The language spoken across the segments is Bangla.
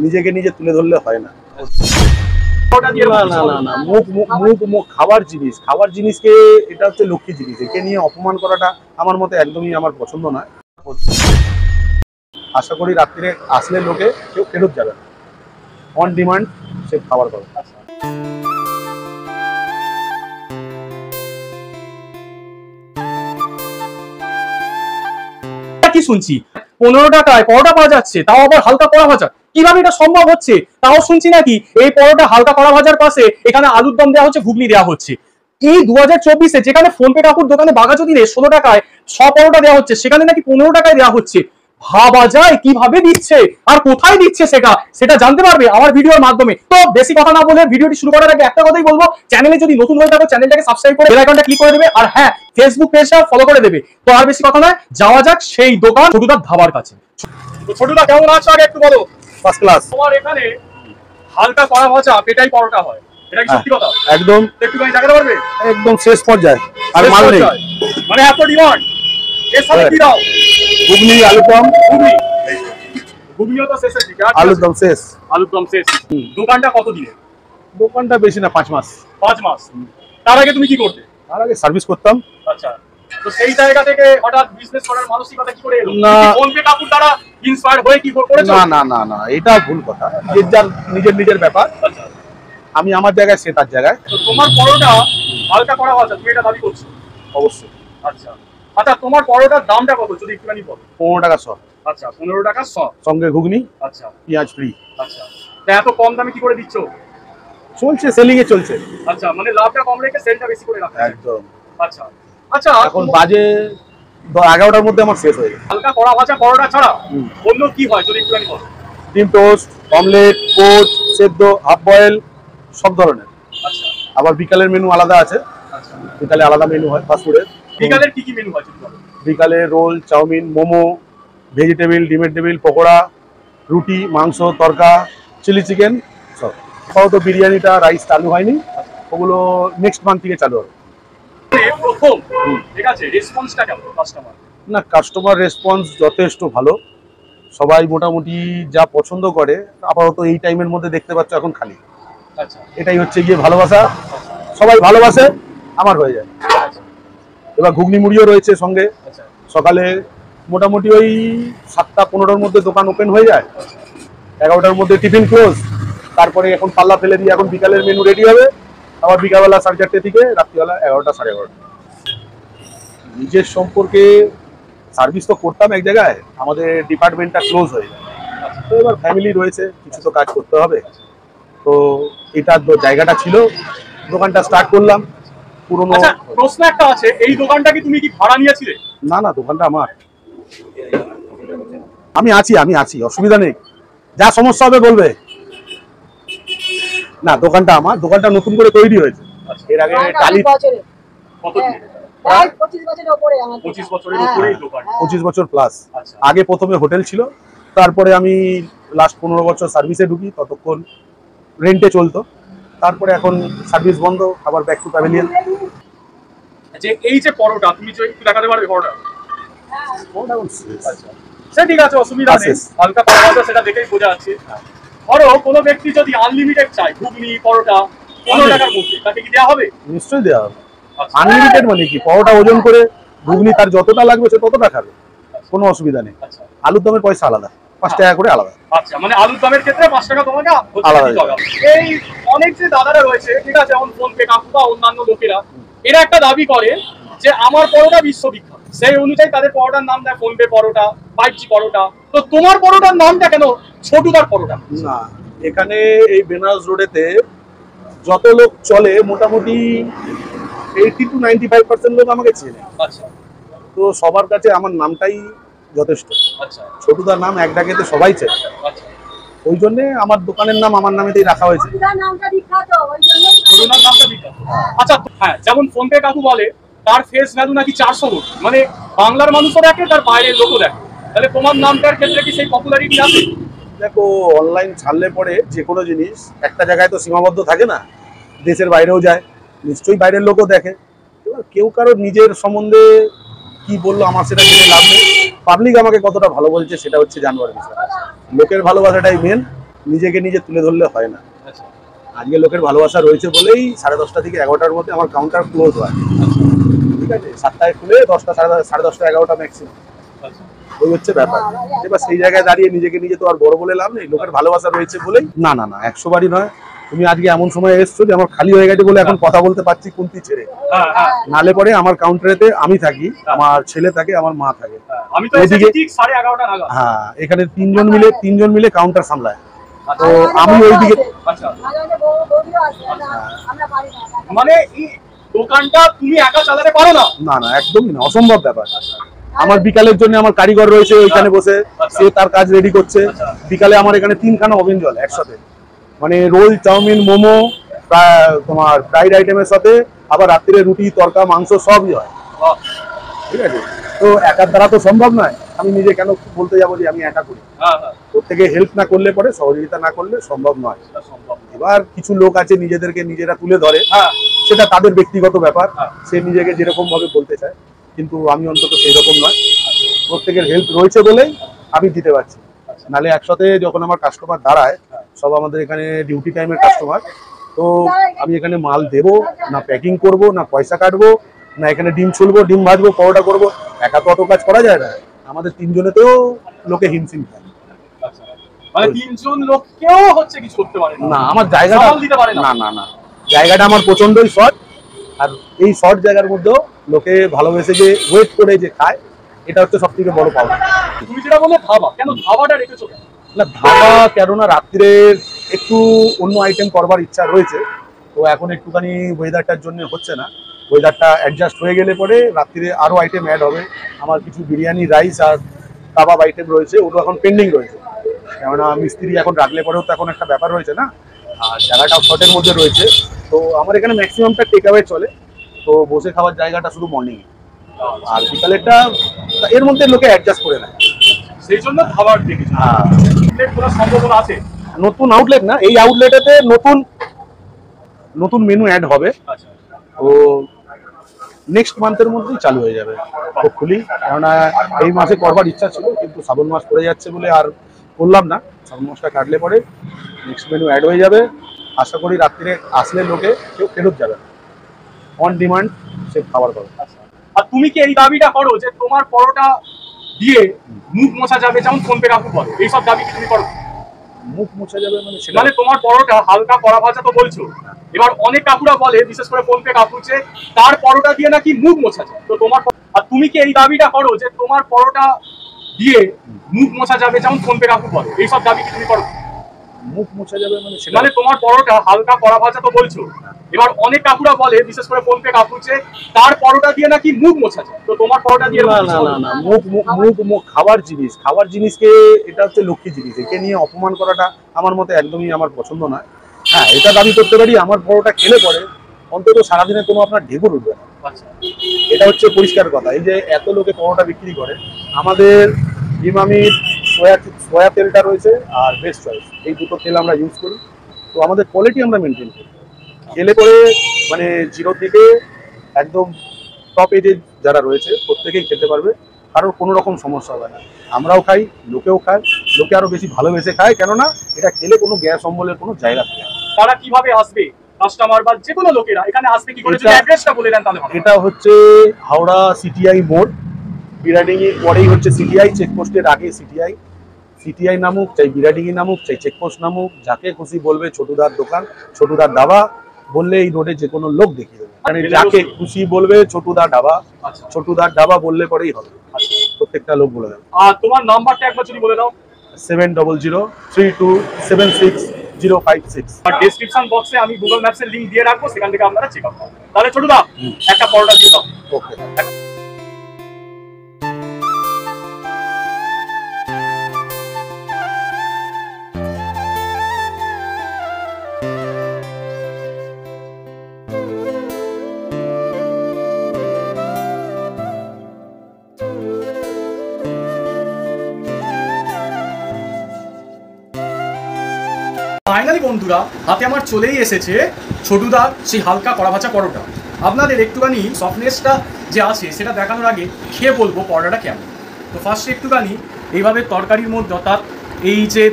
নিজেকে নিজে তুলে ধরলে হয় না। না, মুখ খাবার জিনিসকে এটা হচ্ছে লক্ষ্মী জিনিস, একে নিয়ে অপমান করাটা আমার মতে একদমই আমার পছন্দ নয়। আশা করি রাত্রিরে আসলে লোকে কেউ ফেরত যাবে না, অন ডিমান্ড সে খাবার পাবে। কি শুনছি 15 টাকায় পরোটা পাওয়া যাচ্ছে, তাও আবার হালকা কড়া ভাজা। কিভাবে এটা সম্ভব হচ্ছে? তাও শুনছি নাকি এই পরোটা হালকা কড়া ভাজার পাশে এখানে আলুর দম দেওয়া হচ্ছে, ঘুগনি দেওয়া হচ্ছে। এই 2024-এ যেখানে ফোনপে কাকুর দোকানে বাঘাযতীনে 16 টাকায় 6 পরোটা দেওয়া হচ্ছে, সেখানে নাকি 15 টাকায় দেওয়া হচ্ছে। ভাবা যায় কিভাবে দিচ্ছে আর কোথায় দিচ্ছে, সেটা জানতে পারবে আমার ভিডিওর মাধ্যমে। তো বেশি কথা না বলে ভিডিওটি শুরু করার আগে একটা কথাই বলবো, চ্যানেলে যদি নতুন হয়ে থাকো চ্যানেলটাকে সাবস্ক্রাইব করে বেল আইকনটা ক্লিক করে দেবে, আর হ্যাঁ ফেসবুক পেজটা ফলো করে দেবে। তো আর বেশি কথা নয়, যাওয়া যাক সেই দোকান ছোটুদার ধাবার কাছে। তো ছোটুদা কেমন আছো আগে একটু বলো। First class. তোমার এখানে হালকা কড়া ভাজা পেটাই পরোটা হয়, এটা কি সত্যি কথা? একদম। একটুখানি জানাতে পারবে? একদম শেষ পর্যায়ে, আর মাল নেই, মানে এত ডিমান্ড। এর সাথে কি দাও? ঘুগনি, আলু দম। ঘুগনিও তো শেষের দিকে, আলুর দম শেষ। আলুর দম শেষ। দোকানটা কত দিনে? দোকানটা বেশি না, 5 মাস। 5 মাস। তার আগে তুমি কি করতে? তার আগে সার্ভিস করতাম। আচ্ছা, তো সেই জায়গা থেকে হঠাৎ বিজনেস করার মানসিকতা কি করে এলো? না, ফোনপে কাকুর দ্বারা ইন্সপায়ার হয়ে কি করেছো? না, এটা ভুল কথা। নিজের ব্যাপার। আচ্ছা, আমি আমার জায়গায়, সে তার জায়গায়। তো তোমার পরোটা হালকা করা ভাজা, তুমি এটা দাবি করছো? অবশ্যই। আচ্ছা আচ্ছা, তোমার পরোটার দামটা কত যদি একটুখানি বলো? 15 টাকা 100। আচ্ছা, 15 টাকা 100, সঙ্গে ঘুগনি। আচ্ছা, পেঁয়াজ ফ্রি। আচ্ছা, তা এত কম দামে কি করে দিচ্ছ? চলছে, সেলিং এ চলছে। আচ্ছা, মানে লাভটা কম রেখে সেলটা বেশি করে রাখো। একদম। আচ্ছা আচ্ছা, এখন বাজে 11টার মধ্যে আমার শেষ হয়ে যায়। হালকা কড়া ভাজা পরোটা ছাড়া অন্য কি হয় যদি একটুখানি বলো? ডিম টোস্ট, অমলেট, পোচ, সেদ্ধ, হাফ বয়েল, সব ধরনের। আচ্ছা, আবার বিকালের মেনু আলাদা আছে। আচ্ছা, বিকালে আলাদা মেনু হয় ফাস্টফুডের। বিকালের কি কি মেনু হয় যদি বলো? বিকালে রোল, চাউমিন, মোমো, ভেজিটেবিল, ডিমের টেবিল, পকোড়া, রুটি, মাংস, তরকা, চিলি চিকেন, সব। আপাতত বিরিয়ানিটা, রাইস চালু হয়নি, ওগুলো নেক্সট মান্থ থেকে চালু হবে। প্রথম ঠিক আছে, রেসপন্সটা কেমন কাস্টমার? না, কাস্টমার রেসপন্স যথেষ্ট ভালো। সবাই মোটামুটি যা পছন্দ করে, আপাতত এই টাইমের মধ্যে দেখতে পাচ্ছ এখন খালি। আচ্ছা, এটাই হচ্ছে গিয়ে ভালোবাসা। সবাই ভালোবাসে, আমার হয়ে যায়। এবার ঘুগনি মুড়িও রয়েছে সঙ্গে। আচ্ছা, সকালে মোটামুটি ওই 7টা 15টার মধ্যে দোকান ওপেন হয়ে যায়, 11টার মধ্যে টিফিন ক্লোজ। তারপরে এখন পাল্লা ফেলে দিয়ে এখন বিকালের মেনু রেডি হবে, আবার বিকালবেলা 4:30 থেকে রাত্রিবেলা 11টা 11:30। নিজের সম্পর্কে সার্ভিস তো করতাম এক জায়গায়, আমাদের ডিপার্টমেন্টটা ক্লোজ হয়ে যায়। তো এবার ফ্যামিলি রয়েছে, কিছু তো কাজ করতে হবে। তো এটা জায়গাটা ছিল, দোকানটা স্টার্ট করলাম। পুরোনো। আচ্ছা, প্রশ্ন একটা আছে, এই দোকানটা কি তুমি কি ভাড়া নিয়েছিলে? না, দোকানটা আমার। আমি আছি, অসুবিধা নেই, যা সমস্যা হবে বলবে। না, দোকানটা আমার, দোকানটা নতুন করে তৈরি হয়েছে। এর আগে টালি। কত? 25 বছরের উপরে আমার। 25 বছরের উপরেই দোকান। 25 বছর প্লাস। আচ্ছা, আগে প্রথমে হোটেল ছিল, তারপরে আমি লাস্ট 15 বছর সার্ভিসে ঢুকি, ততক্ষণ রেন্টে চলতো। তারপরে এখন সার্ভিস বন্ধ, আবার ব্যাক টু প্যাভিলিয়ন। যে এই যে পরোটা, তুমি যে একটু দেখাতে পারবে পরোটা? আচ্ছা, সে ঠিক আছে, অসুবিধা নেই, হালকা পরোটা সেটা দেখেই বোঝা যাচ্ছে। ধরো কোনো ব্যক্তি যদি আনলিমিটেড চায় ঘুগনি পরোটা 15 টাকার মধ্যে, তাকে কি দেওয়া হবে? নিশ্চয়ই দেওয়া হবে। আনলিমিটেড মানে কি, পরোটা ওজন করে ঘুগনি তার যতটা লাগবে সে ততটা খাবে, কোনো অসুবিধা নেই। আচ্ছা, আলুর দমের পয়সা আলাদা, 5 টাকা করে আলাদা। আচ্ছা, মানে আলুর দামের ক্ষেত্রে 5 টাকা তোমাকে আলাদা দিতে হবে। এই অনেক যে দাদারা রয়েছে, ঠিক আছে, যেমন ফোনপে কাকু বা অন্যান্য লোকেরা, এরা একটা দাবি করে যে আমার পরোটা বিশ্ববিখ্যাত, সেই অনুযায়ী তাদের পরোটার নাম দেয় ফোনপে পরোটা, 5G পরোটা। তো তোমার পরোটার নামটা কেন ছোটুদার পরোটা? না, এখানে এই বেনারস রোডেতে যত লোক চলে মোটামুটি 80 to 95% লোক আমাকে চেনে। আচ্ছা, তো সবার কাছে আমার নামটাই যথেষ্ট। আচ্ছা, ছোটুদার নাম এক ডাকেতে সবাই চেনে। আচ্ছা, ওই জন্য আমার দোকানের নাম আমার নামেতেই রাখা হয়েছে। ছোটুদার নামটা বিখ্যাত, ওই জন্য ছোটুদার নামটা বিখ্যাত। আচ্ছা, হ্যাঁ, যেমন ফোনপে কাকু বলে তার ফেস ভ্যালু নাকি 400 কোটি, মানে বাংলার মানুষও দেখে, তার বাইরের লোকও দেখে। তাহলে তোমার নামটার ক্ষেত্রে কি সেই পপুলারিটি আছে? দেখো, অনলাইন ছাড়লে পরে যে কোনো জিনিস একটা জায়গায় তো সীমাবদ্ধ থাকে না, দেশের বাইরেও যায়, নিশ্চয়ই বাইরের লোকও দেখে। এবার কেউ কারোর নিজের সম্বন্ধে কি বললো আমার সেটা জেনে লাভ নেই। পাবলিক আমাকে কতটা ভালো বলছে সেটা হচ্ছে জানবার বিষয়। লোকের ভালোবাসাটাই মেন, নিজেকে নিজে তুলে ধরলে হয় না। আচ্ছা আজকে লোকের ভালোবাসা রয়েছে বলেই 10:30 থেকে 11টার মধ্যে আমার কাউন্টার ক্লোজ হয়। ঠিক আছে, 7টায় খুলে 10টা, 10:30, 11টা ম্যাক্সিমাম। আচ্ছা ওই হচ্ছে ব্যাপার। এবার সেই জায়গায় দাঁড়িয়ে নিজেকে নিজে তো আর বড় বলে লাভ নেই, লোকের ভালোবাসা রয়েছে বলেই। না না না, 100 বারই নয়। তুমি আজকে এমন সময় এসছো যে আমার খালি হয়ে গেছে বলে এখন কথা বলতে পারছি কুন্তি ছেড়ে। নালে পরে আমার কাউন্টারেতে আমি থাকি, আমার ছেলে থাকে, আমার মা থাকে। আমি তো এসেছি ঠিক 11:30 নাগাদ। হ্যাঁ, এখানে তিনজন মিলে কাউন্টার সামলায়। তো আমি ওইদিকে আচ্ছা মানে এই দোকানটা তুমি একা চালাতে পারো না? না না, একদমই না, অসম্ভব ব্যাপার। আমার বিকালের জন্য আমার কারিগর রয়েছে ওইখানে বসে, সে তার কাজ রেডি করছে। বিকালে আমার এখানে 3খানা ওভেন জল একসাথে, মানে রোল, চাউমিন, মোমো, তোমার ফ্রাইড আইটেমের সাথে আবার রাত্রে রুটি, তরকা, মাংস সবই হয়। ঠিক আছে, তো একার দ্বারা তো সম্ভব নয়। আমি নিজে কেন বলতে যাবো যে আমি একা করি? প্রত্যেকে হেল্প না করলে পরে, সহযোগিতা না করলে সম্ভব নয়। এবার কিছু লোক আছে নিজেদেরকে নিজেরা তুলে ধরে, সেটা তাদের ব্যক্তিগত ব্যাপার, সে নিজেকে যেরকম ভাবে বলতে চায়। কিন্তু আমি অন্তত সেই রকম নয়, প্রত্যেকের হেল্প রয়েছে বলেই আমি দিতে পারছি। নালে একসাথে যখন আমার কাস্টমার দাঁড়ায়, সব আমাদের এখানে ডিউটি টাইমের কাস্টমার, তো আমি এখানে মাল দেবো না, প্যাকিং করব না, পয়সা কাটবো না, এখানে ডিম ছুলবো, ডিম ভাজবো, পরোটা করবো, একা তো অত কাজ করা যায় না। আমাদের 3জনেতেও লোকে হিমশিম খায়। মানে 3জন লোককেও হচ্ছে কিছু করতে পারে না, আমার জায়গাটা দিতে পারে না। না না না, জায়গাটা আমার প্রচন্ডই শর্ট। আর এই শর্ট জায়গার মধ্যেও লোকে ভালোবেসে যে ওয়েট করে যে খায়, এটা হচ্ছে সব থেকে বড় পাওয়া। তুমি যেটা বললে ধাবা, কেন ধাবাটা রেখেছো? না, ধাবা কেননা রাত্রে একটু অন্য আইটেম করবার ইচ্ছা রয়েছে, তো এখন একটুখানি ওয়েদারটার জন্য হচ্ছে না। ওয়েদারটা অ্যাডজাস্ট হয়ে গেলে পরে রাত্রিরে আরও আইটেম অ্যাড হবে। আমার কিছু বিরিয়ানি, রাইস আর কাবাব আইটেম রয়েছে, ওগুলো এখন পেন্ডিং রয়েছে। কেননা মিস্ত্রি এখন রাখলে পরেও তো এখন একটা ব্যাপার রয়েছে না, আর জায়গাটাও শর্টের মধ্যে রয়েছে। তো আমার এখানে ম্যাক্সিমামটা টেক অ্যাওয়ে চলে, তো বসে খাওয়ার জায়গাটা শুধু মর্নিংয়ে, আর বিকালেরটা এর মধ্যে লোকে অ্যাডজাস্ট করে নেয়, সেই জন্য ধাবার দেখেছি। কোনো সম্ভাবনা আছে? নতুন আউটলেট না, এই আউটলেটেতে নতুন মেনু অ্যাড হবে। তো নেক্সট মান্থের মধ্যেই চালু হয়ে যাবে হোপফুলি। কেননা এই মাসে করবার ইচ্ছা ছিল, কিন্তু শ্রাবণ মাস পড়ে যাচ্ছে বলে আর করলাম না। শ্রাবণ মাসটা কাটলে পরে নেক্সট মেনু অ্যাড হয়ে যাবে। আশা করি রাত্রিরে আসলে লোকে কেউ ফেরত যাবে, অন ডিমান্ড সে খাবার পাবে। আর তুমি কি এই দাবিটা করো যে তোমার পরোটা দিয়ে মুখ মোছা যাবে, যেমন ফোনপে কাকু বলে, এইসব দাবি কি তুমি করো? মুখ মোছা যাবে মানে সেটা মানে তোমার পরোটা হালকা কড়া ভাজা তো বলছো, এবার অনেক কাকুরা বলে, বিশেষ করে ফোনপে কাকু, যে তার পরোটা দিয়ে নাকি মুখ মোছা যায়। তো তোমার, আর তুমি কি এই দাবিটা করো যে তোমার পরোটা দিয়ে মুখ মোছা যাবে, যেমন ফোনপে কাকু বলে, এইসব দাবি কি তুমি করো? মুখ মোছা যাবে মানে সেটা মানে তোমার পরোটা হালকা কড়া ভাজা তো বলছো, এবার অনেক কাকুরা বলে, বিশেষ করে ফোনপে কাকু, যে তার পরোটা দিয়ে নাকি মুখ মোছা যায়। তো তোমার পরোটা দিয়ে না না না না, মুখ খাবার জিনিসকে, এটা হচ্ছে লক্ষ্মী জিনিস, একে নিয়ে অপমান করাটা আমার মতে একদমই আমার পছন্দ নয়। হ্যাঁ, এটা দাবি করতে পারি, আমার পরোটা খেলে পরে অন্তত সারাদিনে কোনো আপনার ঢেকুর উঠবে না, এটা হচ্ছে পরিষ্কার কথা। এই যে এত লোকে পরোটা বিক্রি করে, আমাদের ইমামির সোয়া তেলটা রয়েছে আর বেস্ট চয়েস, এই দুটো তেল আমরা ইউজ করি। তো আমাদের কোয়ালিটি আমরা মেনটেন করি। খেলে পরে মানে জিরো থেকে একদম টপ এজে যারা রয়েছে প্রত্যেকেই খেতে পারবে, কারোর কোনো রকম সমস্যা হবে না। আমরাও খাই, লোকেও খায়, লোকে আরো বেশি ভালোবেসে খায়, কেননা এটা খেলে কোনো গ্যাস অম্বলের কোনো জায়গা থাকে না। তারা কিভাবে আসবে, কাস্টমার বা যে কোনো লোকেরা এখানে আসবে কি করে, যদি অ্যাড্রেসটা বলে দেন তাহলে ভালো। এটা হচ্ছে হাওড়া সিটিআই মোড়, বিরাডিঙি পরেই হচ্ছে সিটিআই, চেকপোস্টের আগে সিটিআই নামুক, চাই বিরাডিঙি নামুক, চাই চেকপোস্ট নামুক, যাকে খুশি বলবে ছোটুদার দোকান, ছোটুদার ধাবা বললে এই রোডে যে কোনো লোক দেখিয়ে দেবে। মানে যাকে খুশি বলবে ছোটুদার ধাবা, ছোটুদার ধাবা বললে পরেই হবে, প্রত্যেকটা লোক বলে দেবে। আর তোমার নাম্বারটা একবার যদি বলে দাও। 7003276056। আর ডেসক্রিপশন বক্সে আমি গুগল ম্যাপসের লিংক দিয়ে রাখবো, সেখান থেকে আপনারা চেক আউট করুন। তাহলে ছোটুদা একটা পরোটা দিয়ে দাও। ওকে। ফাইনালি বন্ধুরা, হাতে আমার চলেই এসেছে ছোটুদা সেই হালকা কড়া ভাজা পরোটা। আপনাদের একটুখানি সফটনেসটা যে আছে সেটা দেখানোর আগে খেয়ে বলবো পরোটাটা কেমন। তো ফার্স্টে একটুখানি এইভাবে তরকারির মধ্যে, অর্থাৎ এই যে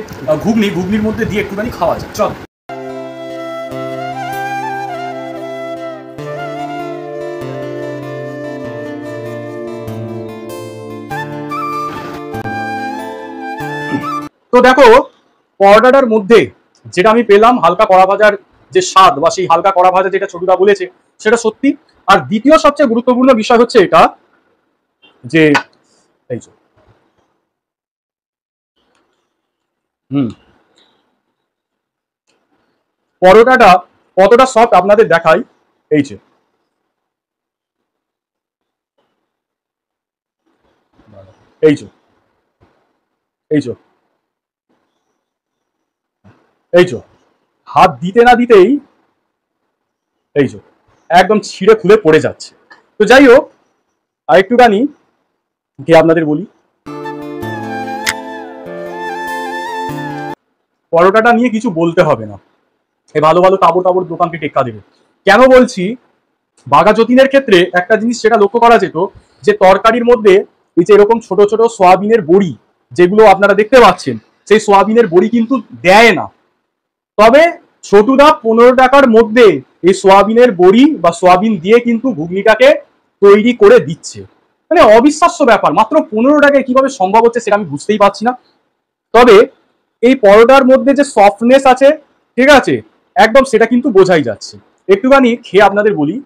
ঘুগনির মধ্যে দিয়ে একটুখানি খাওয়া যায়। চল। তো দেখো পরোটাটার মধ্যে যেটা আমি পেলাম হালকা কড়া ভাজার যে স্বাদ বা সেই হালকা কড়া ভাজা যেটা ছোটুদা বলেছে সেটা সত্যি। আর দ্বিতীয় সবচেয়ে গুরুত্বপূর্ণ বিষয় হচ্ছে এটা যে এই যে পরোটাটা কতটা সফট আপনাদের দেখাই। এই যে এই যে এই যে এই যে হাত দিতে না দিতেই এই যে একদম ছিঁড়ে খুলে পড়ে যাচ্ছে। তো যাই হোক আরেকটুখানি কি আপনাদের বলি, পরোটাটা নিয়ে কিছু বলতে হবে না, এই ভালো ভালো তাবড় তাবড় দোকানকে টেক্কা দেবে। কেন বলছি, বাঘা যতীনের ক্ষেত্রে একটা জিনিস সেটা লক্ষ্য করা যেত যে তরকারির মধ্যে এই যে এরকম ছোট ছোট সোয়াবিনের বড়ি যেগুলো আপনারা দেখতে পাচ্ছেন, সেই সোয়াবিনের বড়ি কিন্তু দেয় না। তবে ছোটুদা 15 টাকার মধ্যে এই সোয়াবিনের বড়ি বা সোয়াবিন দিয়ে কিন্তু ঘুগনিটাকে তৈরি করে দিচ্ছে। মানে অবিশ্বাস্য ব্যাপার, মাত্র 15 টাকায় কিভাবে সম্ভব হচ্ছে সেটা আমি বুঝতেই পারছি না। তবে এই পরোটার মধ্যে যে সফটনেস আছে, ঠিক আছে, একদম সেটা কিন্তু বোঝাই যাচ্ছে। একটুখানি খেয়ে আপনাদের বলি।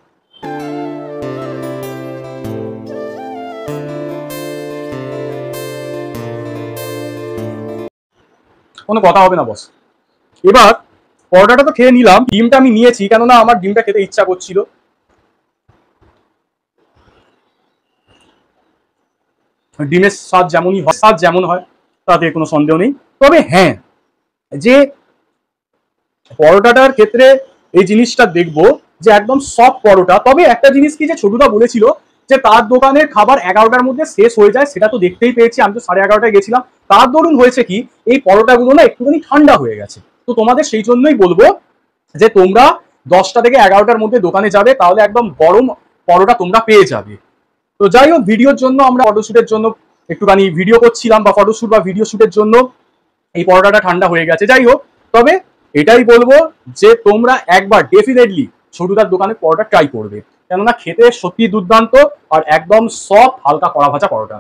কোনো কথা হবে না বস। এবার পরোটাটা তো খেয়ে নিলাম, ডিমটা আমি নিয়েছি কেননা আমার ডিমটা খেতে ইচ্ছা করছিল। ডিমের স্বাদ যেমনই হয়, স্বাদ যেমন হয় তাতে কোনো সন্দেহ নেই। তবে হ্যাঁ, যে পরোটাটার ক্ষেত্রে এই জিনিসটা দেখবো যে একদম সফট পরোটা। তবে একটা জিনিস কি, যে ছোটুদা বলেছিল যে তার দোকানের খাবার 11টার মধ্যে শেষ হয়ে যায়, সেটা তো দেখতেই পেয়েছি। আমি তো 11:30টায় গেছিলাম। তার দরুন হয়েছে কি, এই পরোটাগুলো না একটুখানি ঠান্ডা হয়ে গেছে। তো তোমাদের সেই জন্যই বলবো যে তোমরা 10টা থেকে 11টার মধ্যে দোকানে যাবে, তাহলে একদম গরম পরোটা তোমরা পেয়ে যাবে। তো যাই হোক, ভিডিওর জন্য আমরা ফটোশুটের জন্য একটুখানি ভিডিও করছিলাম, বা ফটোশুট বা ভিডিও শুটের জন্য এই পরোটাটা ঠান্ডা হয়ে গেছে। যাই হোক, তবে এটাই বলবো যে তোমরা একবার ডেফিনেটলি ছোটুদার দোকানে পরোটা ট্রাই করবে, কেননা খেতে সত্যি দুর্দান্ত আর একদম সফট হালকা কড়া ভাজা পরোটা।